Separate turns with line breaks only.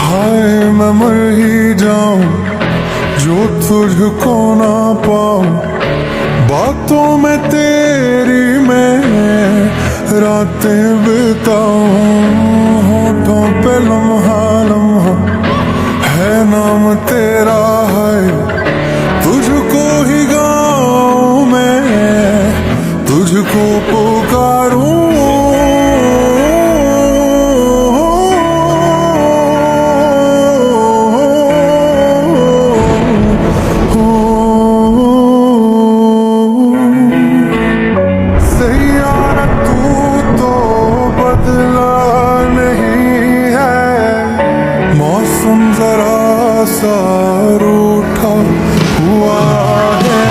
हाय मैं मर ही जाऊं जो तुझको ना पाऊं, बातों में तेरी मैं रातें बिताऊं। होठों पे लम्हा लम्हा है नाम तेरा है, तुझको ही गाऊं मैं, तुझको पुकारूं। सैयारा तू तो बदला नहीं है, मौसम जरा सा रूठा हुआ है।